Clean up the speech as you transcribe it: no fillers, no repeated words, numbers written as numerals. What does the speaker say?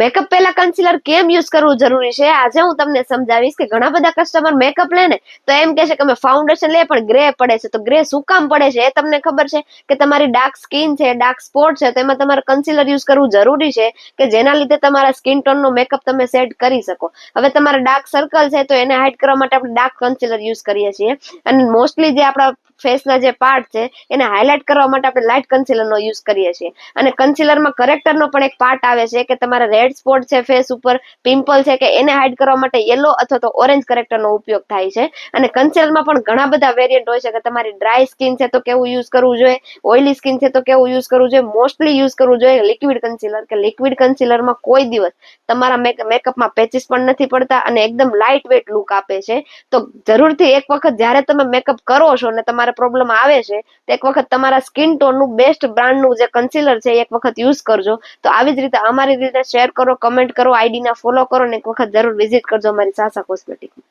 Makeup પહેલા concealer કેમ use કરવું જરૂરી છે આજે હું તમને સમજાવીશ કે ઘણા બધા કસ્ટમર મેકઅપ લે ને તો એમ કહે છે કે અમે ફાઉન્ડેશન લે પણ ગ્રે પડે છે. તો ગ્રે શું કામ પડે છે એ તમને ખબર છે કે તમારી ડાર્ક સ્કિન છે, ડાર્ક સ્પોટ છે, તો એમાં તમારે કન્સીલર યુઝ કરવું જરૂરી છે કે જેના લીધે તમારા સ્કિન ટોનનો મેકઅપ તમે સેટ કરી શકો. હવે તમારા ડાર્ક સર્કલ છે તો એને હાઇડ કરવા માટે આપણે ડાર્ક કન્સીલર યુઝ કરીએ છીએ, અને મોસ્ટલી જે આપણા ફેસના જે પાર્ટ છે એને હાઇલાઇટ કરવા માટે આપણે લાઇટ કન્સીલરનો યુઝ કરીએ છીએ. અને કન્સીલરમાં કરેક્ટરનો પણ એક પાર્ટ આવે છે કે તમારે રેડ સ્પોટ છે ફેસ ઉપર, પિમ્પલ છે કે એને હાઇડ કરવા માટે યલો અથવા તો ઓરેન્જ કરેક્ટરનો ઉપયોગ થાય છે. અને કન્સીલરમાં પણ ઘણા બધા વેરિયન્ટ હોય છે કે તમારી ડ્રાય સ્કિન છે તો કેવું યુઝ કરવું જોઈએ, ઓઇલી સ્કિન છે તો કેવું યુઝ કરવું જોઈએ. મોસ્ટલી યુઝ કરવું જોઈએ લિક્વિડ કન્સીલર, કે લિક્વિડ કન્સીલરમાં કોઈ દિવસ તમારા મેકઅપમાં પેચીસ પણ નથી પડતા અને એકદમ લાઇટ વેટ લુક આપે છે. તો જરૂરથી એક વખત જ્યારે તમે મેકઅપ કરો છો અને તમારે પ્રોબ્લેમ આવે છે તો એક વખત તમારા સ્કિન ટોનનું બેસ્ટ બ્રાન્ડનું જે કન્સીલર છે એક વખત યુઝ કરજો. તો આવી જ રીતે અમારી રીતે શેર કરો, કમેન્ટ કરો, આઈડીના ફોલો કરો, અને એક વખત જરૂર વિઝિટ કરજો અમારી સાસા કોસ્મેટિક.